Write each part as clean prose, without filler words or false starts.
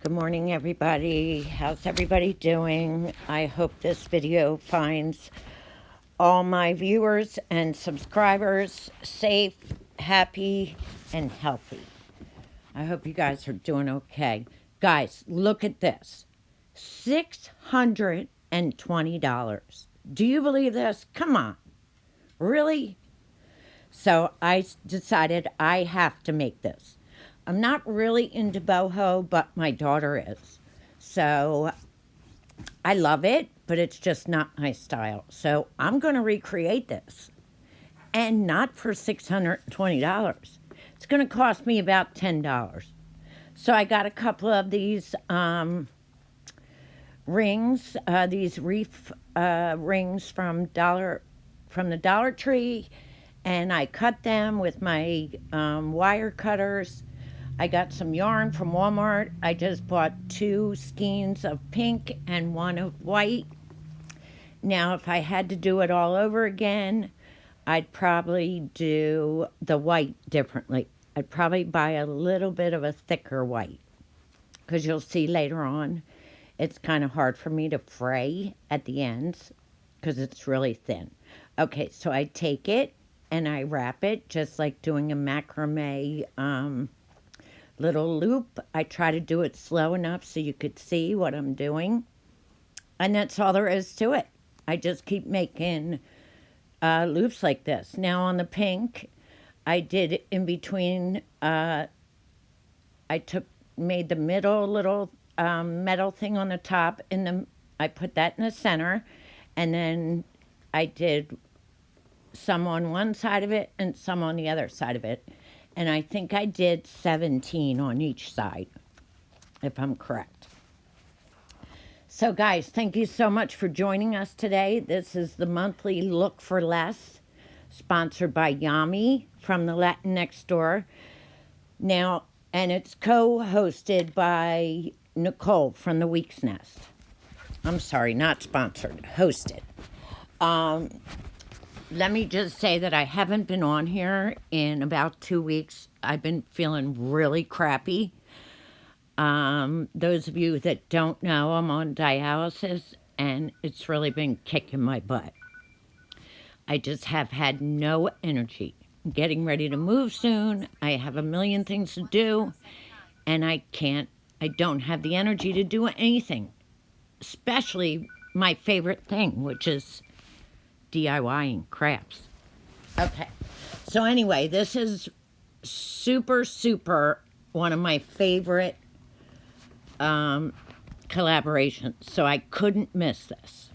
Good morning, everybody. How's everybody doing? I hope this video finds all my viewers and subscribers safe, happy, and healthy. I hope you guys are doing okay. Guys, look at this. $620. Do you believe this? Come on. Really? So I decided I have to make this. I'm not really into boho, but my daughter is. So I love it, but it's just not my style. So I'm going to recreate this. And not for $620. It's going to cost me about $10. So I got a couple of these rings, these reef rings from the Dollar Tree, and I cut them with my wire cutters. I got some yarn from Walmart. I just bought 2 skeins of pink and 1 of white. Now, if I had to do it all over again, I'd probably do the white differently. I'd probably buy a little bit of a thicker white, because you'll see later on it's kind of hard for me to fray at the ends because it's really thin. Okay, so I take it and I wrap it just like doing a macrame little loop. I try to do it slow enough so you could see what I'm doing. And that's all there is to it. I just keep making loops like this. Now on the pink, I did in between, made the middle little metal thing on the top, and I put that in the center, and then I did some on one side of it and some on the other side of it. And I think I did 17 on each side, if I'm correct. So guys, thank you so much for joining us today. This is the monthly Look for Less, sponsored by Yami from the Latin Next Door. Now, and it's co-hosted by Nicole from the Week's Nest. I'm sorry, not sponsored, hosted. Let me just say that I haven't been on here in about 2 weeks. I've been feeling really crappy. Those of you that don't know, I'm on dialysis, and it's really been kicking my butt. I just have had no energy. I'm getting ready to move soon. I have a million things to do, and I don't have the energy to do anything, especially my favorite thing, which is DIYing crafts. Okay, so anyway, this is super one of my favorite collaborations, so I couldn't miss this.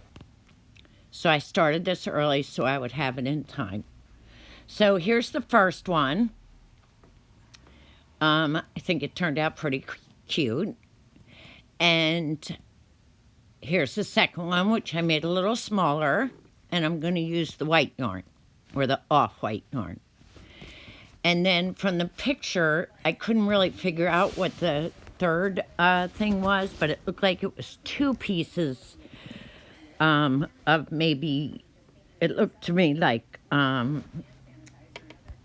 So I started this early so I would have it in time. So here's the first one. I think it turned out pretty cute. And here's the second one, which I made a little smaller. And I'm going to use the white yarn, or the off-white yarn. And then from the picture, I couldn't really figure out what the third thing was, but it looked like it was 2 pieces of maybe, it looked to me like, you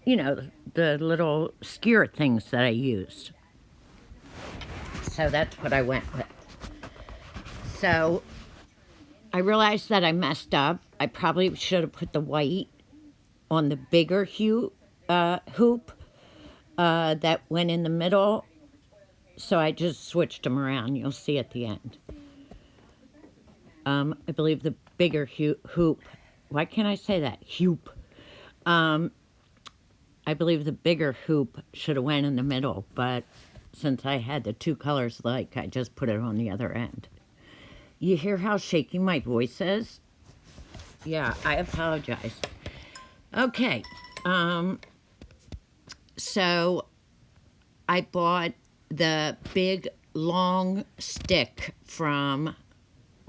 know, the little skewer things that I used. So that's what I went with. So I realized that I messed up. I probably should have put the white on the bigger hoop that went in the middle. So I just switched them around. You'll see at the end. I believe the bigger hoop. Why can't I say that? Hoop. I believe the bigger hoop should have went in the middle, but since I had the 2 colors alike, I just put it on the other end. You hear how shaky my voice is? Yeah, I apologize. Okay, so I bought the big long stick from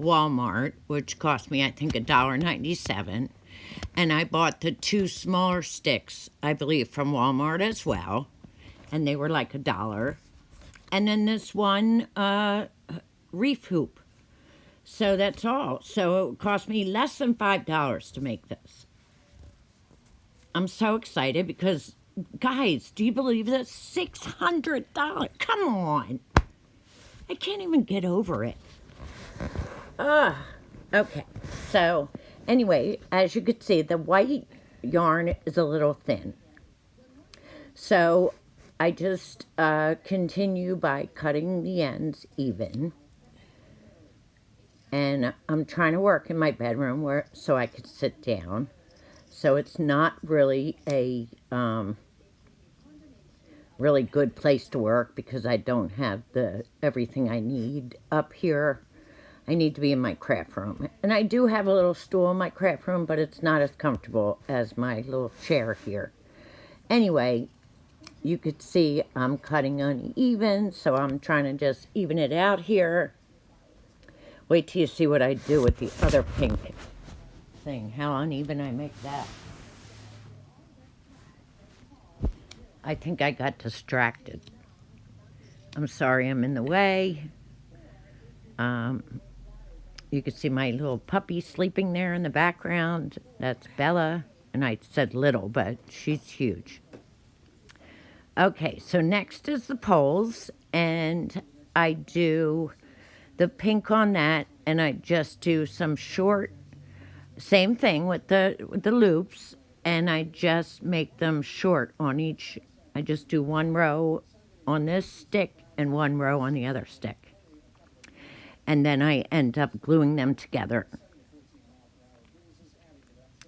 Walmart, which cost me, I think, $1.97. And I bought the 2 smaller sticks, I believe, from Walmart as well. And they were like $1. And then this one reef hoop. So that's all. So it cost me less than $5 to make this. I'm so excited because, guys, do you believe this? $600. Come on. I can't even get over it. Okay. So, anyway, as you can see, the white yarn is a little thin. So, I just continue by cutting the ends even. And I'm trying to work in my bedroom so I could sit down. So it's not really a really good place to work because I don't have everything I need up here. I need to be in my craft room. And I do have a little stool in my craft room, but it's not as comfortable as my little chair here. Anyway, you could see I'm cutting uneven, so I'm trying to just even it out here. Wait till you see what I do with the other pink thing, how uneven I make that. I think I got distracted. I'm sorry I'm in the way. You can see my little puppy sleeping there in the background. That's Bella. And I said little, but she's huge. Okay, so next is the poles. And I do the pink on that. And I just do some short, same thing with the loops. And I just make them short on each. I just do one row on this stick and one row on the other stick. And then I end up gluing them together,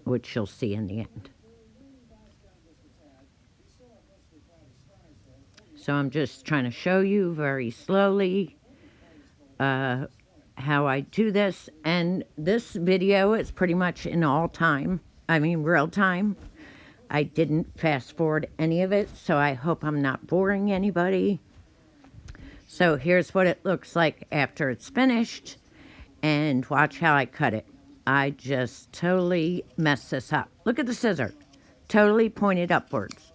which you'll see in the end. So I'm just trying to show you very slowly how I do this. And this video is pretty much in real time. I didn't fast forward any of it, so I hope I'm not boring anybody. So here's what it looks like after it's finished, and watch how I cut it. I just totally messed this up. Look at the scissor, totally pointed upwards.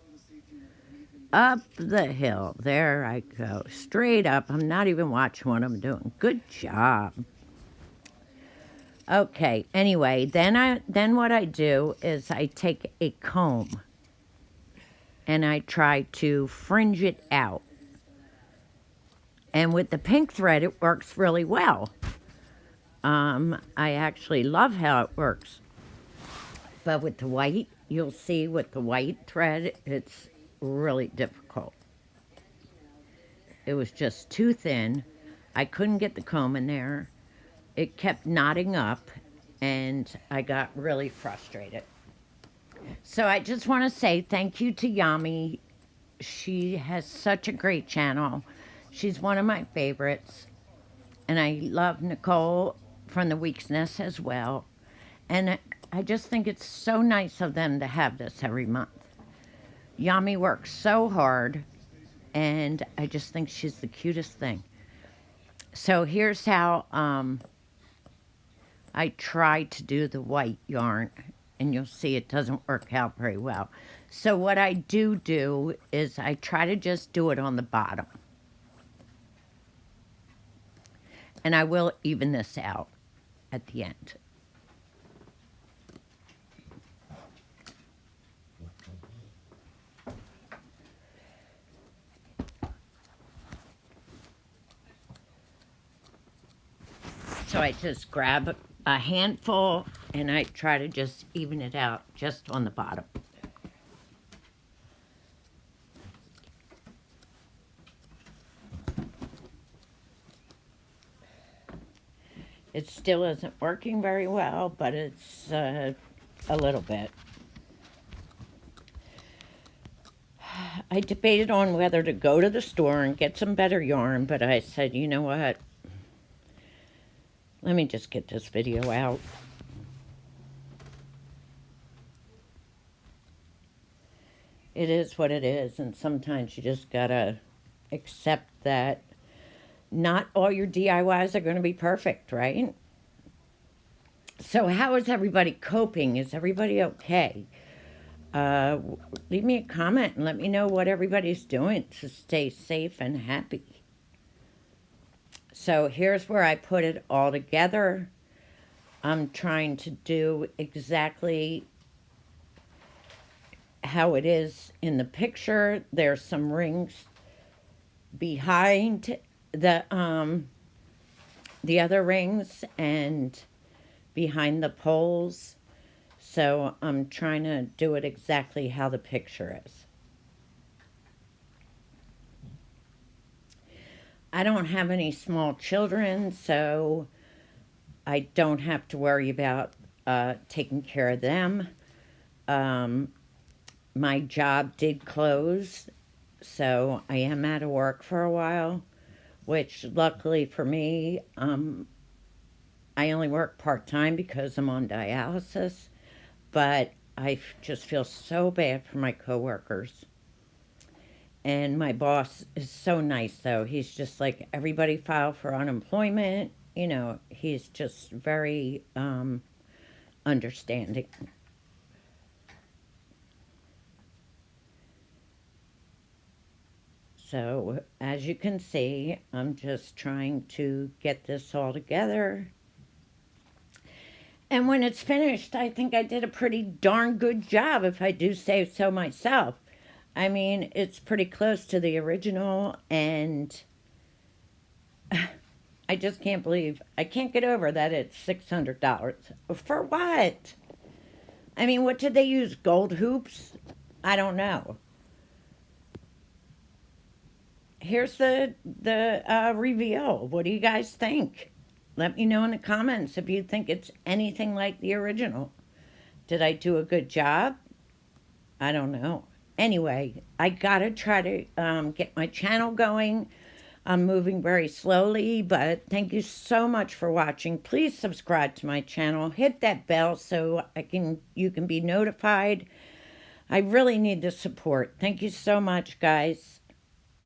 Up the hill, there I go, straight up. I'm not even watching what I'm doing. Good job. Okay, anyway, then what I do is I take a comb and I try to fringe it out. And with the pink thread, it works really well. I actually love how it works. But with the white, you'll see with the white thread, it's really difficult. It was just too thin. I couldn't get the comb in there. It kept knotting up, and I got really frustrated. So I just want to say thank you to Yami. She has such a great channel. She's one of my favorites. And I love Nicole from the Weakness as well. And I just think it's so nice of them to have this every month. Yami works so hard, and I just think she's the cutest thing. So here's how I try to do the white yarn, and you'll see it doesn't work out very well. So what I do is I try to just do it on the bottom. And I will even this out at the end. So I just grab a handful and I try to just even it out just on the bottom. It still isn't working very well, but it's a little bit. I debated on whether to go to the store and get some better yarn, but I said, you know what? Let me just get this video out. It is what it is, and sometimes you just gotta accept that not all your DIYs are going to be perfect, right? So how is everybody coping? Is everybody okay? Leave me a comment and let me know what everybody's doing to stay safe and happy. So here's where I put it all together. I'm trying to do exactly how it is in the picture. There's some rings behind the other rings and behind the poles. So I'm trying to do it exactly how the picture is. I don't have any small children, so I don't have to worry about taking care of them. Um, my job did close, so I am out of work for a while, which luckily for me, I only work part time because I'm on dialysis, but I just feel so bad for my coworkers. And my boss is so nice, though. He's just like, everybody file for unemployment. You know, he's just very understanding. So, as you can see, I'm just trying to get this all together. And when it's finished, I think I did a pretty darn good job, if I do say so myself. I mean, it's pretty close to the original, and I just can't believe, I can't get over that it's $600. For what? I mean, what did they use? Gold hoops? I don't know. Here's the reveal. What do you guys think? Let me know in the comments if you think it's anything like the original. Did I do a good job? I don't know. Anyway, I gotta try to get my channel going. I'm moving very slowly, but thank you so much for watching. Please subscribe to my channel. Hit that bell so you can be notified. I really need the support. Thank you so much, guys.